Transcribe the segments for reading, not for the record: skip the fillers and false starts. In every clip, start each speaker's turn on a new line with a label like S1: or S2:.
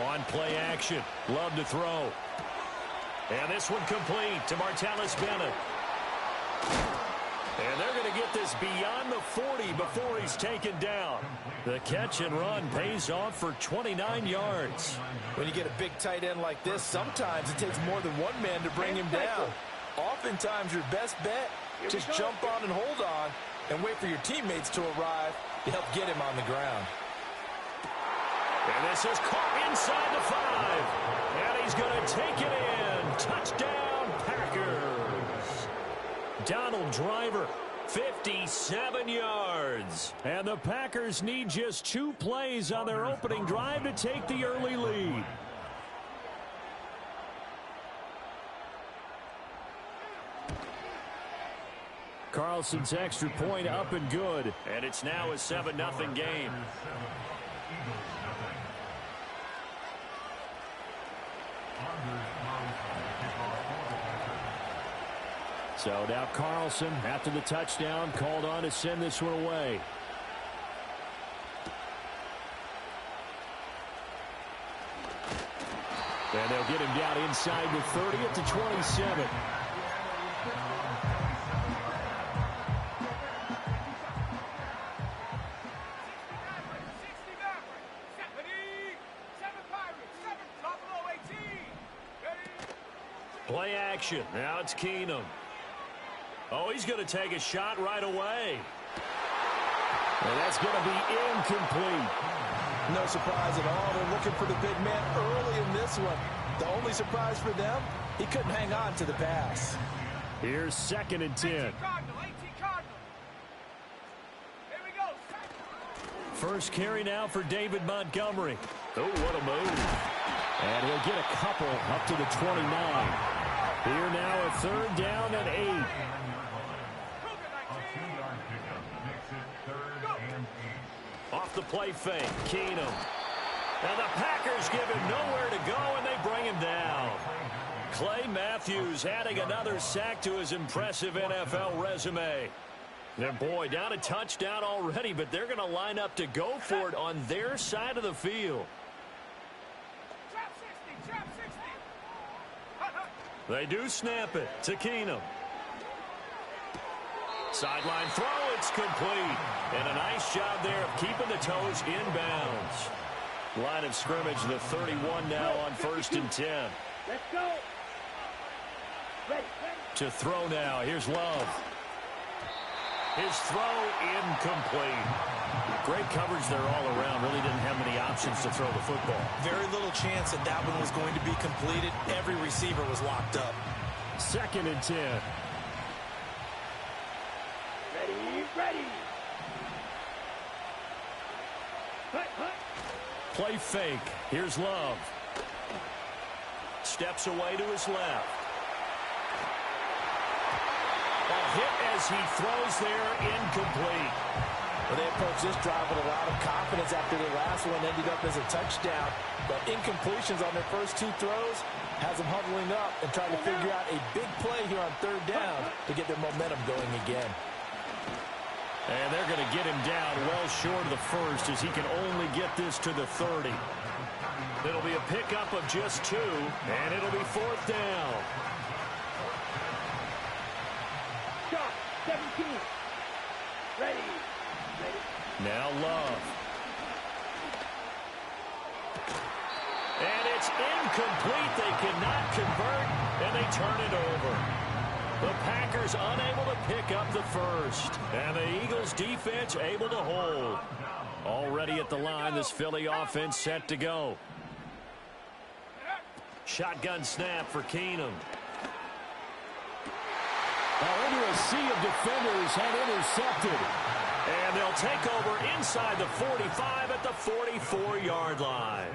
S1: On play action. Love to throw. And this one complete to Martellus Bennett. And they're going to get this beyond the 40 before he's taken down. The catch and run pays off for 29 yards.
S2: When you get a big tight end like this, sometimes it takes more than one man to bring him down. Oftentimes, your best bet, just jump on and hold on and wait for your teammates to arrive to help get him on the ground.
S1: And this is caught inside the 5. And he's going to take it in. Touchdown, Packers. Donald Driver, 57 yards. And the Packers need just 2 plays on their opening drive to take the early lead. Carlson's extra point up and good. And it's now a 7-0 game. So now Carlson, after the touchdown, called on to send this one away. And they'll get him down inside the 30 at the 27. Play action. Now it's Keenum. Oh, he's going to take a shot right away. And that's going to be incomplete.
S2: No surprise at all. They're looking for the big man early in this one. The only surprise for them, he couldn't hang on to the pass.
S1: Here's 2nd and 10. First carry now for David Montgomery. Oh, what a move. And he'll get a couple up to the 29. Here now a 3rd down and 8. Off the play fake, Keenum. And the Packers give him nowhere to go, and they bring him down. Clay Matthews adding another sack to his impressive NFL resume. And boy, down a touchdown already, but they're going to line up to go for it on their side of the field. They do snap it to Keenum. Sideline throw, it's complete. And a nice job there of keeping the toes inbounds. Line of scrimmage, the 31 now on 1st and 10.
S3: Let's go. Ready.
S1: To throw now, here's Love. His throw incomplete. Great coverage there all around. Really didn't have many options to throw the football.
S2: Very little chance that that one was going to be completed. Every receiver was locked up.
S1: 2nd and 10.
S3: Ready.
S1: Play fake. Here's Love. Steps away to his left. A hit as he throws there, incomplete.
S2: Well, they approached this drive with a lot of confidence after the last one ended up as a touchdown. But incompletions on their first 2 throws has them huddling up and trying to figure out a big play here on 3rd down to get their momentum going again.
S1: And they're going to get him down well short of the 1st as he can only get this to the 30. It'll be a pickup of just 2, and it'll be 4th down.
S3: Shot, 17. Ready.
S1: Now Love. And it's incomplete. They cannot convert, and they turn it over. The Packers unable to pick up the 1st. And the Eagles defense able to hold. Already at the line, this Philly offense set to go. Shotgun snap for Keenum.
S4: Now into a sea of defenders and intercepted.
S1: And they'll take over inside the 45 at the 44-yard line.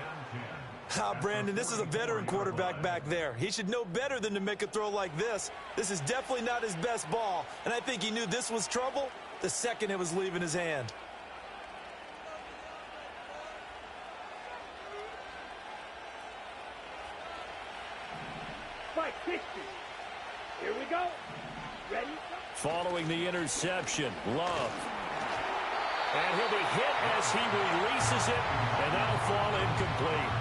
S2: Brandon, this is a veteran quarterback back there. He should know better than to make a throw like this. This is definitely not his best ball, and I think he knew this was trouble the second it was leaving his hand.
S3: Spike 60. Here we go. Ready?
S1: Following the interception, Love. And he'll be hit as he releases it, and that'll fall incomplete.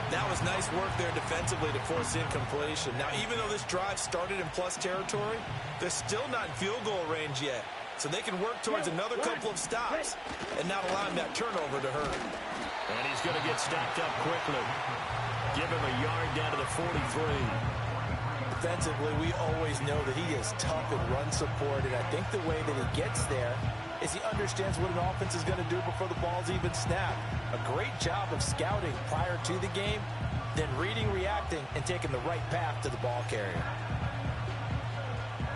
S2: That was nice work there defensively to force incompletion. Now, even though this drive started in plus territory, they're still not in field goal range yet. So they can work towards another couple of stops and not allowing that turnover to hurt.
S1: And he's going to get stopped up quickly. Give him a yard down to the 43.
S2: Defensively, we always know that he is tough in run support, and I think the way that he gets there is he understands what an offense is going to do before the ball's even snapped. A great job of scouting prior to the game, then reading, reacting, and taking the right path to the ball carrier.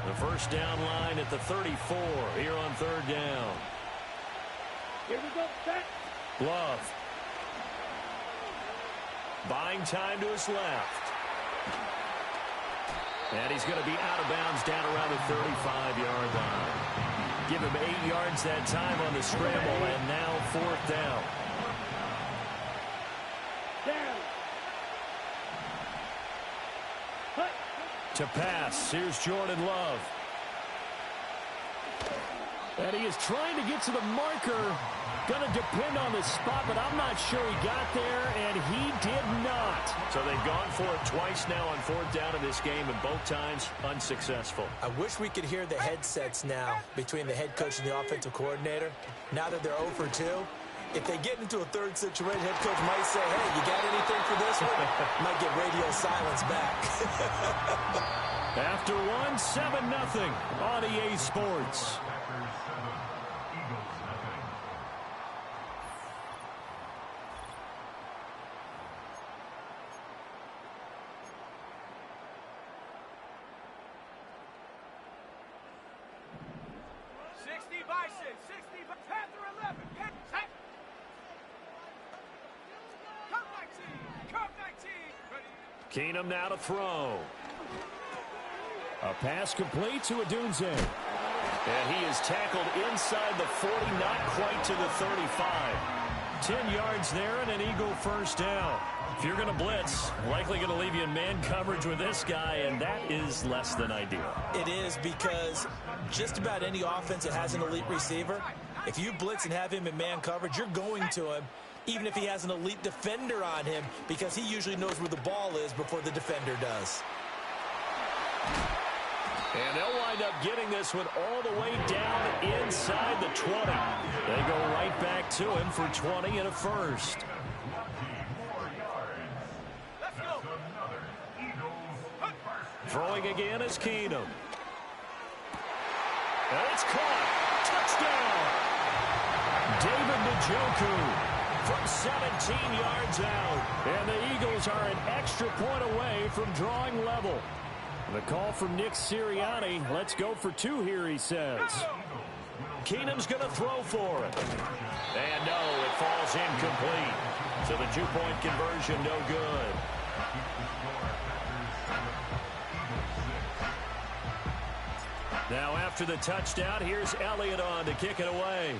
S1: The first down line at the 34 here on third down.
S3: Here we go, set.
S1: Love. Buying time to his left. And he's going to be out of bounds down around the 35-yard line. Give him 8 yards that time on the scramble, and now fourth down.
S3: Down. Hut.
S1: To pass, here's Jordan Love.
S4: And he is trying to get to the marker. Going to depend on the spot, but I'm not sure he got there, and he did not.
S1: So they've gone for it twice now on fourth down in this game, and both times unsuccessful.
S2: I wish we could hear the headsets now between the head coach and the offensive coordinator. Now that they're 0 for 2, if they get into a third situation, head coach might say, hey, you got anything for this one? Might get radio silence back.
S1: After one, 7-0 on EA Sports. Keenum now to throw.
S4: A pass complete to Adunze.
S1: And he is tackled inside the 40, not quite to the 35. 10 yards there and an Eagle first down. If you're going to blitz, likely going to leave you in man coverage with this guy, and that is less than ideal.
S2: It is, because just about any offense that has an elite receiver, if you blitz and have him in man coverage, you're going to him, even if he has an elite defender on him, because he usually knows where the ball is before the defender does.
S1: And they'll wind up getting this one all the way down inside the 20. They go right back to him for 20 and a first. Throwing again is Keenum. And it's caught. Touchdown. David Njoku from 17 yards out. And the Eagles are an extra point away from drawing level. The call from Nick Sirianni. Let's go for 2 here, he says. Keenum's going to throw for it. And no, it falls incomplete. So the 2-point conversion, no good. Now after the touchdown, here's Elliott on to kick it away.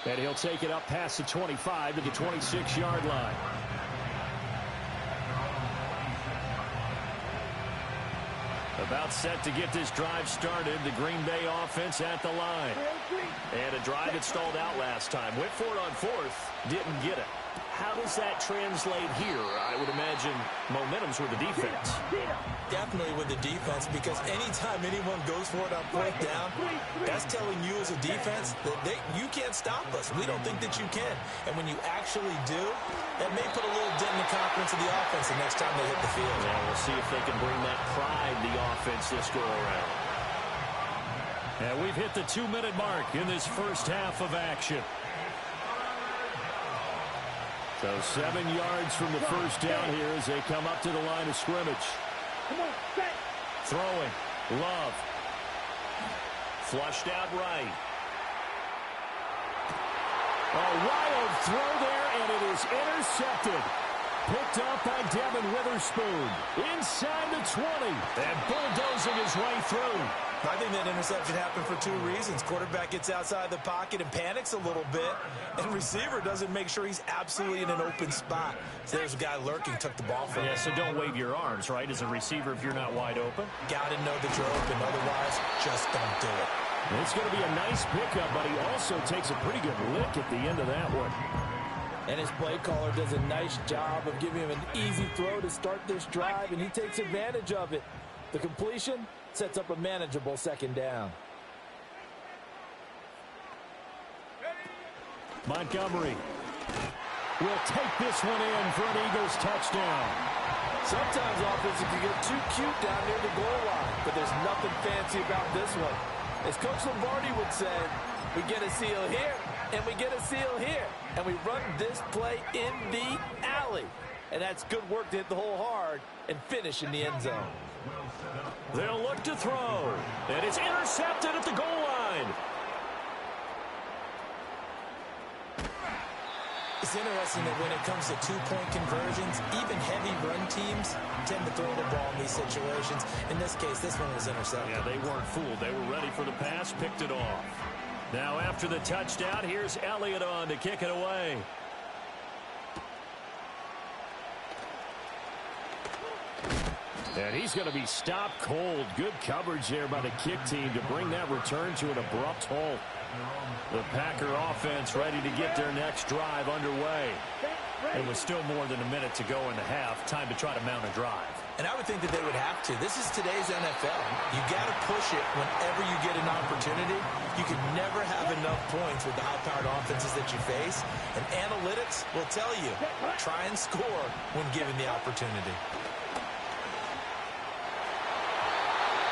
S1: And he'll take it up past the 25 to the 26-yard line. About set to get this drive started. The Green Bay offense at the line. And a drive that stalled out last time. Went for it on fourth. Didn't get it. How does that translate here? I would imagine momentum's with the defense.
S2: Definitely with the defense, because anytime anyone goes for it on fourth down, that's telling you as a defense that you can't stop us. We don't think that you can. And when you actually do, that may put a little dent in the confidence of the offense the next time they hit the field.
S1: Yeah, we'll see if they can bring that pride, the offense, this go around. And we've hit the 2-minute mark in this first half of action. So 7 yards from the first down here as they come up to the line of scrimmage.
S3: Come on, set.
S1: Throwing. Love. Flushed out right.
S4: A wild throw there, and it is intercepted. Picked up by Devin Witherspoon. Inside the 20.
S1: And bulldozing his way through.
S2: I think that interception happened for 2 reasons. Quarterback gets outside the pocket and panics a little bit, and receiver doesn't make sure he's absolutely in an open spot. So there's a guy lurking, took the ball from him.
S1: Yeah, so don't wave your arms, right, as a receiver if you're not wide open.
S2: Got to know that you're open. Otherwise, just don't do it.
S4: It's going to be a nice pickup, but he also takes a pretty good lick at the end of that one.
S2: And his play caller does a nice job of giving him an easy throw to start this drive, and he takes advantage of it. The completion sets up a manageable second down.
S4: Montgomery will take this one in for an Eagles touchdown.
S2: Sometimes offenses can get too cute down near the goal line, but there's nothing fancy about this one. As Coach Lombardi would say, we get a seal here, and we get a seal here, and we run this play in the alley. And that's good work to hit the hole hard and finish in the end zone.
S1: They'll look to throw, and it's intercepted at the goal line.
S5: It's interesting that when it comes to two-point conversions, even heavy run teams tend to throw the ball in these situations. In this case, this one was intercepted.
S1: Yeah, they weren't fooled. They were ready for the pass, picked it off. Now after the touchdown, here's Elliott on to kick it away.
S4: And he's going to be stopped cold. Good coverage there by the kick team to bring that return to an abrupt halt. The Packer offense ready to get their next drive underway. It was still more than a minute to go in the half. Time to try to mount a drive.
S5: And I would think that they would have to. This is today's NFL. You got to push it whenever you get an opportunity. You can never have enough points with the high-powered offenses that you face. And analytics will tell you, try and score when given the opportunity.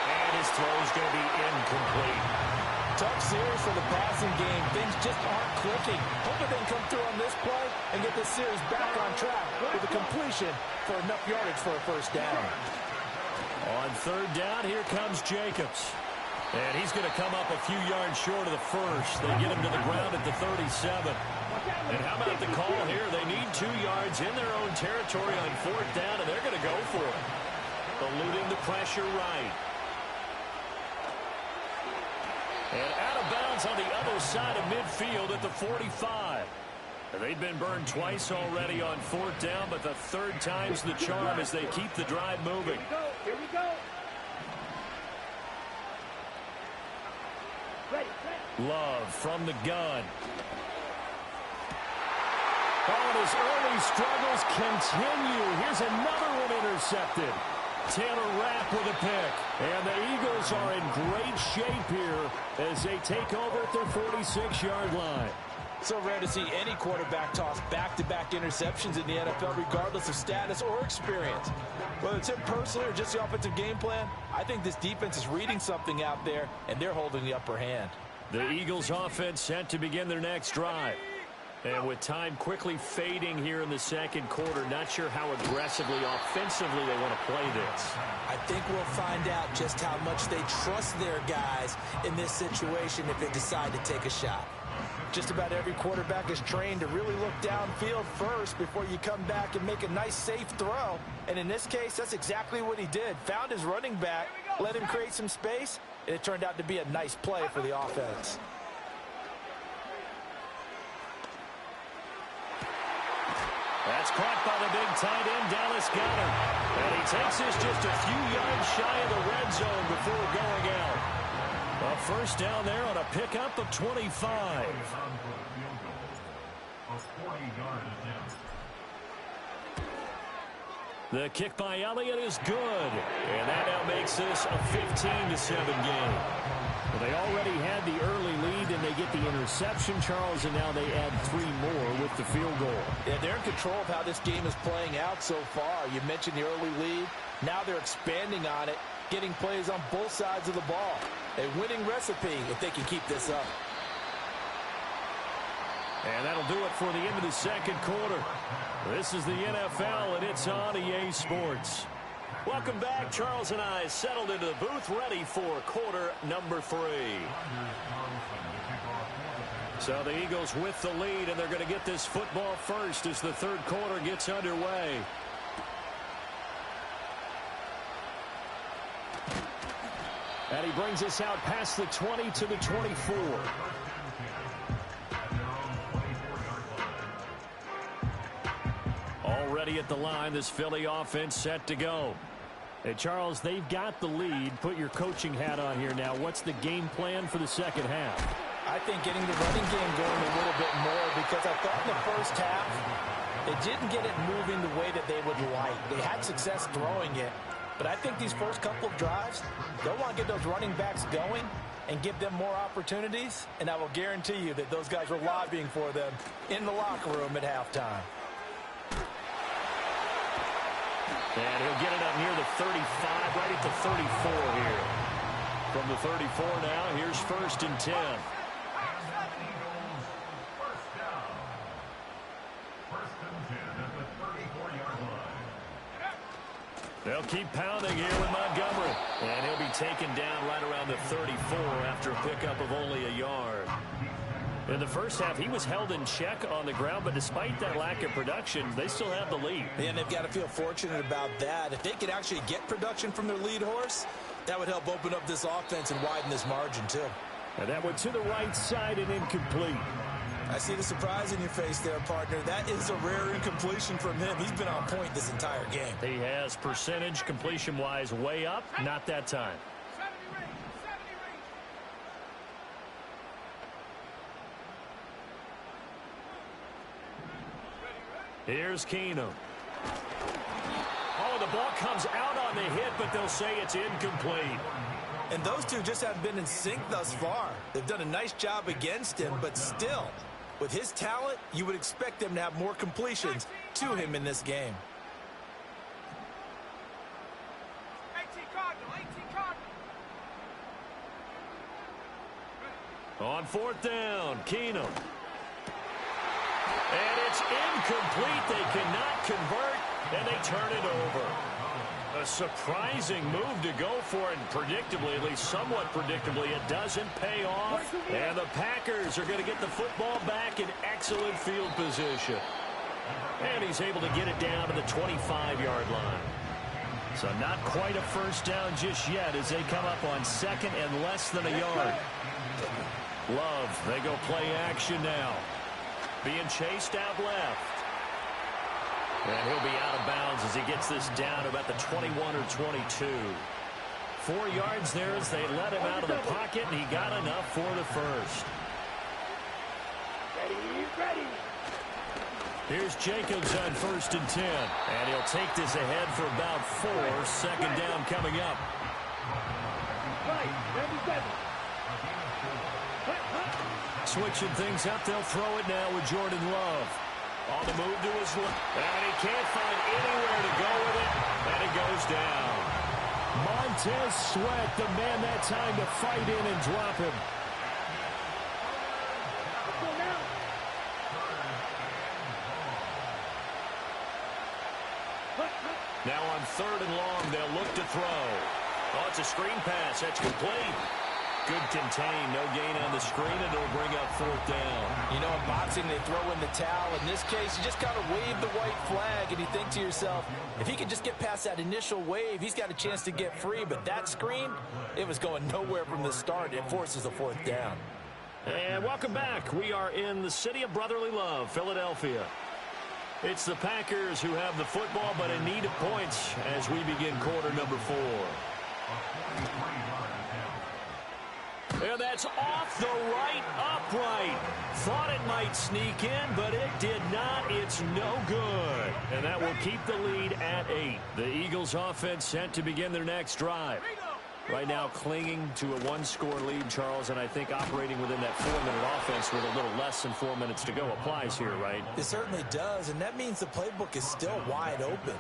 S1: And his throw is going to be incomplete.
S2: Tough series for the passing game. Things just aren't clicking. Hoping they can come through on this play and get this series back on track with a completion for enough yardage for a first down.
S1: On third down, here comes Jacobs. And he's going to come up a few yards short of the first. They get him to the ground at the 37. And how about the call here? They need 2 yards in their own territory on fourth down, and they're going to go for it. Eluding the pressure right. And out of bounds on the other side of midfield at the 45. They've been burned twice already on fourth down, but the third time's the charm as they keep the drive moving.
S3: Here we go. Ready.
S1: Love from the gun. Oh, and his early struggles continue. Here's another one intercepted. Taylor Rapp with a pick. And the Eagles are in great shape here as they take over at their 46-yard line.
S2: So rare to see any quarterback toss back-to-back interceptions in the NFL, regardless of status or experience. Whether it's him personally or just the offensive game plan, I think this defense is reading something out there, and they're holding the upper hand.
S1: The Eagles offense set to begin their next drive. And with time quickly fading here in the second quarter, not sure how aggressively, offensively they want to play this.
S5: I think we'll find out just how much they trust their guys in this situation if they decide to take a shot.
S2: Just about every quarterback is trained to really look downfield first before you come back and make a nice, safe throw. And in this case, that's exactly what he did. Found his running back, let him create some space, and it turned out to be a nice play for the offense.
S1: That's caught by the big tight end, Dallas Goedert. And he takes this just a few yards shy of the red zone before going out. A first down there on a pickup of 25. The kick by Elliott is good. And that now makes this a 15-7 game. Well, they already had the early lead, and they get the interception, Charles, and now they add 3 more with the field goal.
S2: Yeah, they're in control of how this game is playing out so far. You mentioned the early lead. Now they're expanding on it, getting plays on both sides of the ball. A winning recipe if they can keep this up.
S1: And that'll do it for the end of the second quarter. This is the NFL, and it's on EA Sports. Welcome back. Charles and I settled into the booth, ready for quarter number 3. So the Eagles with the lead, and they're going to get this football first as the third quarter gets underway. And he brings us out past the 20 to the 24. Already at the line, this Philly offense set to go.
S4: Hey, Charles, they've got the lead. Put your coaching hat on here now. What's the game plan for the second half?
S2: I think getting the running game going a little bit more, because I thought in the first half they didn't get it moving the way that they would like. They had success throwing it, but I think these first couple of drives, they'll want to get those running backs going and give them more opportunities, and I will guarantee you that those guys were lobbying for them in the locker room at halftime.
S4: And he'll get it up near the 35, right at the 34 here. From the 34 now, here's 1st and 10. They'll keep pounding here with Montgomery. And he'll be taken down right around the 34 after a pickup of only a yard. In the first half, he was held in check on the ground, but despite that lack of production, they still have the lead.
S5: And they've got to feel fortunate about that. If they could actually get production from their lead horse, that would help open up this offense and widen this margin, too.
S4: And that went to the right side and incomplete.
S5: I see the surprise in your face there, partner. That is a rare incompletion from him. He's been on point this entire game.
S4: He has percentage completion-wise way up, not that time. Here's Keenum. Oh, the ball comes out on the hit, but they'll say it's incomplete.
S5: And those two just haven't been in sync thus far. They've done a nice job against him, but still, with his talent, you would expect them to have more completions to him in this game.
S3: 18 Cardinal, 18 Cardinal.
S4: On 4th down, Keenum. And it's incomplete. They cannot convert, and they turn it over. A surprising move to go for it, and predictably, at least somewhat predictably, it doesn't pay off. And the Packers are going to get the football back in excellent field position. And he's able to get it down to the 25-yard line. So not quite a first down just yet as they come up on 2nd and less than a yard. Love, they go play action now. Being chased out left. And he'll be out of bounds as he gets this down to about the 21 or 22. 4 yards there as they let him out of the pocket, and he got enough for the first.
S3: Ready.
S4: Here's Jacobs on 1st and 10. And he'll take this ahead for about 4. 2nd down coming up.
S3: Right, 97.
S4: Switching things up, they'll throw it now with Jordan Love. On the move to his left, and he can't find anywhere to go with it, and it goes down. Montez Sweat, the man that time to fight in and drop him. Now on 3rd and long, they'll look to throw. Oh, it's a screen pass. That's complete. Good contain. No gain on the screen, and it'll bring up 4th down.
S2: You know, in boxing, they throw in the towel. In this case, you just kind of wave the white flag, and you think to yourself, if he could just get past that initial wave, he's got a chance to get free. But that screen, it was going nowhere from the start. It forces a 4th down.
S4: And welcome back. We are in the city of brotherly love, Philadelphia. It's the Packers who have the football, but in need of points as we begin quarter number 4. And that's off the right upright. Thought it might sneak in, but it did not. It's no good. And that will keep the lead at 8. The Eagles offense set to begin their next drive. Right now clinging to a 1-score lead, Charles, and I think operating within that 4-minute offense with a little less than 4 minutes to go applies here, right?
S5: It certainly does, and that means the playbook is still wide open.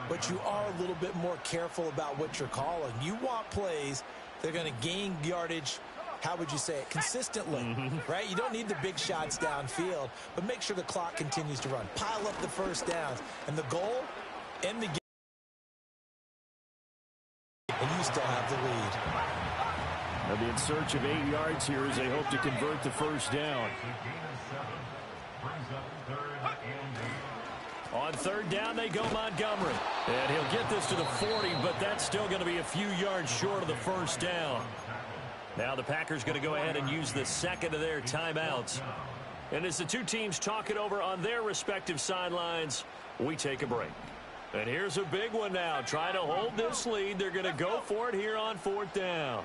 S5: But you are a little bit more careful about what you're calling. You want plays that are going to gain yardage, how would you say it, consistently, right? You don't need the big shots downfield, but make sure the clock continues to run. Pile up the first downs, and the goal, end the game, and you still have the lead.
S4: They'll be in search of 8 yards here as they hope to convert the first down. On 3rd down, they go Montgomery. And he'll get this to the 40, but that's still going to be a few yards short of the first down. Now the Packers going to go ahead and use the 2nd of their timeouts. And as the two teams talk it over on their respective sidelines, we take a break.
S1: And here's a big one now. Trying to hold this lead. They're going to go for it here on 4th down.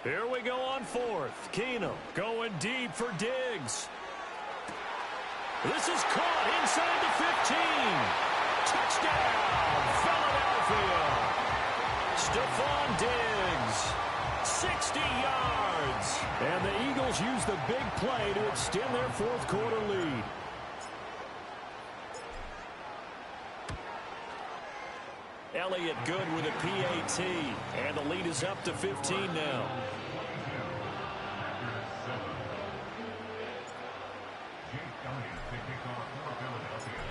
S1: Here we go on 4th. Keenum going deep for Diggs. This is caught inside the 15. Touchdown, Philadelphia. Stephon Diggs, 60 yards. And the Eagles use the big play to extend their 4th quarter lead. Elliott good with a PAT, and the lead is up to 15 now.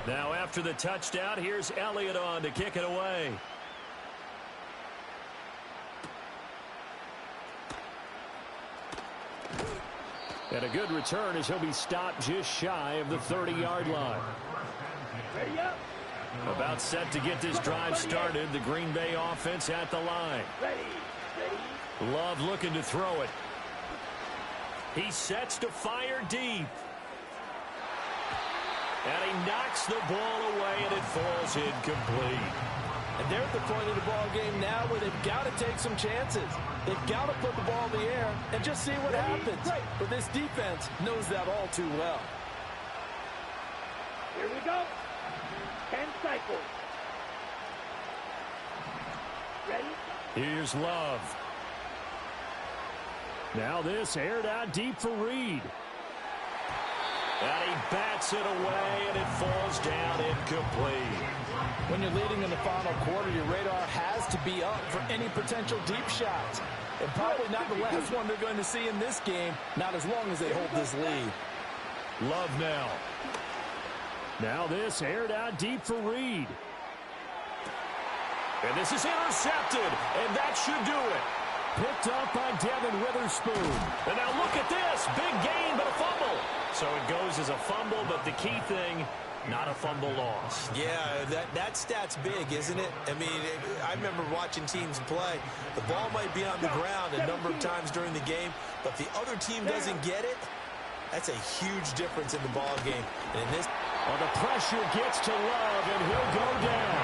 S1: Now after the touchdown, here's Elliott on to kick it away. And a good return as he'll be stopped just shy of the 30-yard line.
S3: Ready up.
S1: About set to get this drive started. The Green Bay offense at the line.
S3: Ready.
S1: Love looking to throw it. He sets to fire deep. And he knocks the ball away, and it falls incomplete.
S2: And they're at the point of the ball game now where they've got to take some chances. They've got to put the ball in the air and just see what happens. But this defense knows that all too well.
S3: Here we go. 10 cycles. Ready?
S1: Here's Love. Now this aired out deep for Reed. And he bats it away, and it falls down incomplete.
S2: When you're leading in the final quarter, your radar has to be up for any potential deep shots. And probably not the last one they're going to see in this game, not as long as they hold this lead.
S1: Love now. Now this aired out deep for Reed. And this is intercepted, and that should do it. Picked up by Devin Witherspoon. And now look at this. Big gain, but a fumble. So it goes as a fumble, but the key thing, not a fumble loss.
S5: Yeah, that stat's big, isn't it? I mean, I remember watching teams play. The ball might be on the ground a number of times during the game, but if the other team doesn't get it, that's a huge difference in the ball game. And in this,
S1: well, the pressure gets to Love, and he'll go down.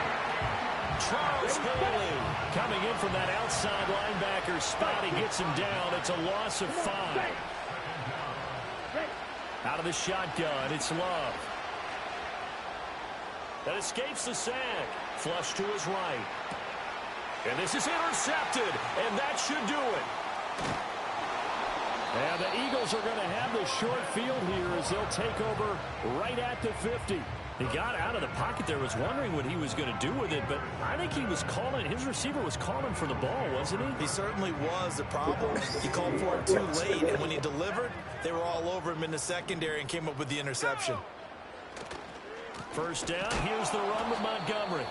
S1: Charles Haley coming in from that outside linebacker spot. He gets him down. It's a loss of 5. Out of the shotgun, it's Love. That escapes the sack. Flush to his right. And this is intercepted, and that should do it. And the Eagles are going to have the short field here as they'll take over right at the 50. He got out of the pocket there, was wondering what he was going to do with it, but I think he was calling, his receiver was calling for the ball, wasn't he?
S5: He certainly was. The problem, he called for it too late, and when he delivered, they were all over him in the secondary and came up with the interception.
S1: First down, here's the run with Montgomery.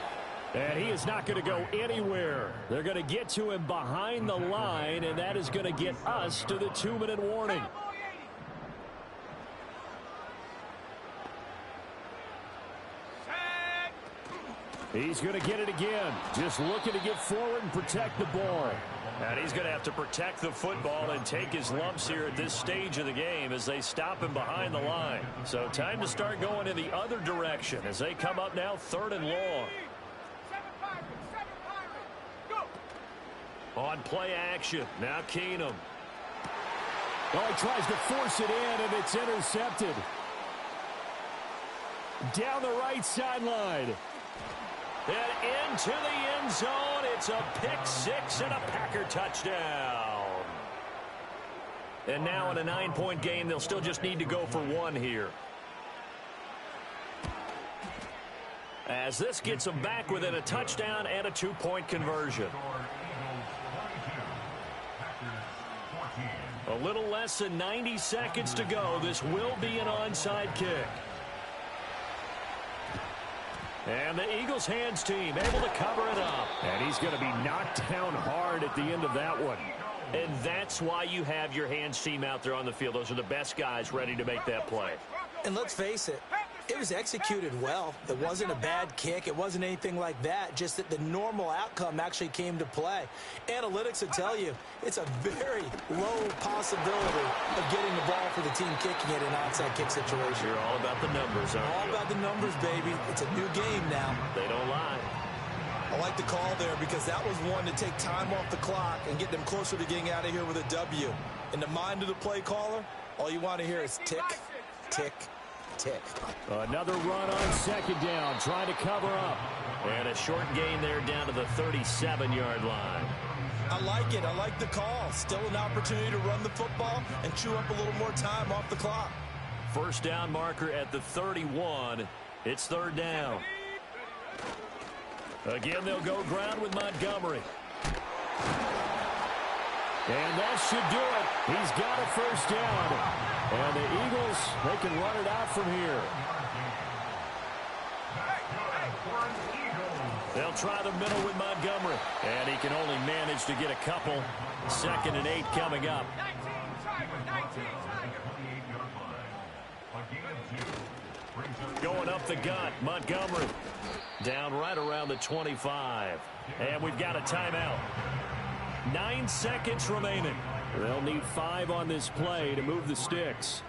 S1: And he is not going to go anywhere. They're going to get to him behind the line, and that is going to get us to the 2-minute warning. He's going to get it again. Just looking to get forward and protect the ball. And he's going to have to protect the football and take his lumps here at this stage of the game as they stop him behind the line. So time to start going in the other direction as they come up now 3rd and long. On play action. Now Keenum. Oh, he tries to force it in, and it's intercepted. Down the right sideline. And into the end zone. It's a pick-6 and a Packer touchdown. And now in a 9-point game, they'll still just need to go for 1 here. As this gets them back within a touchdown and a 2-point conversion. A little less than 90 seconds to go. This will be an onside kick. And the Eagles hands team able to cover it up. And he's going to be knocked down hard at the end of that one. And that's why you have your hands team out there on the field. Those are the best guys ready to make that play.
S5: And let's face it, It was executed well. It wasn't a bad kick. It wasn't anything like that. Just that the normal outcome actually came to play. Analytics will tell you it's a very low possibility of getting the ball for the team kicking it in an onside kick situation.
S1: You're all about the numbers, aren't you?
S5: All about the numbers, baby. It's a new game now.
S1: They don't lie.
S5: I like the call there because that was one to take time off the clock and get them closer to getting out of here with a W. In the mind of the play caller, all you want to hear is tick, tick, tick.
S4: Another run on second down, trying to cover up.
S1: And a short gain there down to the 37-yard line.
S5: I like it. I like the call. Still an opportunity to run the football and chew up a little more time off the clock.
S1: First down marker at the 31. It's third down. Again, they'll go ground with Montgomery.
S4: And that should do it. He's got a first down. And the Eagles, they can run it out from here.
S1: They'll try the middle with Montgomery. And he can only manage to get a couple. 2nd and 8 coming up. Going up the gut, Montgomery. Down right around the 25. And we've got a timeout. 9 seconds remaining.
S4: They'll need 5 on this play to move the sticks.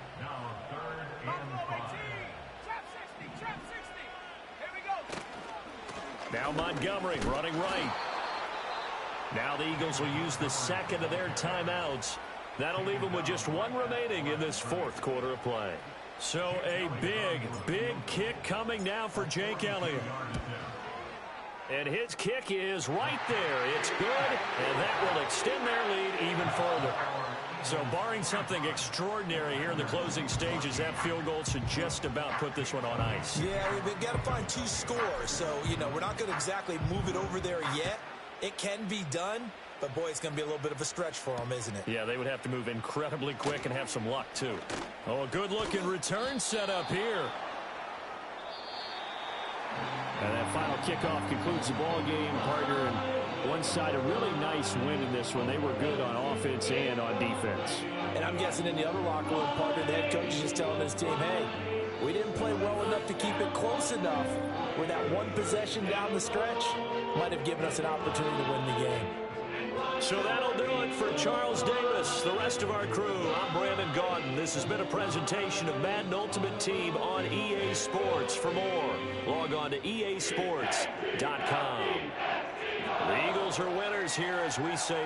S1: Now Montgomery running right. Now the Eagles will use the second of their timeouts. That'll leave them with just 1 remaining in this 4th quarter of play. So a big kick coming now for Jake Elliott. And his kick is right there. It's good, and that will extend their lead even further. So barring something extraordinary here in the closing stages, that field goal should just about put this one on ice.
S5: Yeah, we've got to find 2 scores. So, we're not going to exactly move it over there yet. It can be done, but, boy, it's going to be a little bit of a stretch for them, isn't it?
S1: Yeah, they would have to move incredibly quick and have some luck, too. Oh, a good-looking return set up here.
S4: And that final kickoff concludes the ball game, partner. And one side, a really nice win in this one. They were good on offense and on defense.
S2: And I'm guessing in the other locker room, partner, the head coach is just telling his team, hey, we didn't play well enough to keep it close enough where that one possession down the stretch might have given us an opportunity to win the game.
S1: So that'll do it for Charles Davis, the rest of our crew. I'm Brandon Gaudin. This has been a presentation of Madden Ultimate Team on EA Sports. For more, log on to easports.com. The Eagles are winners here as we say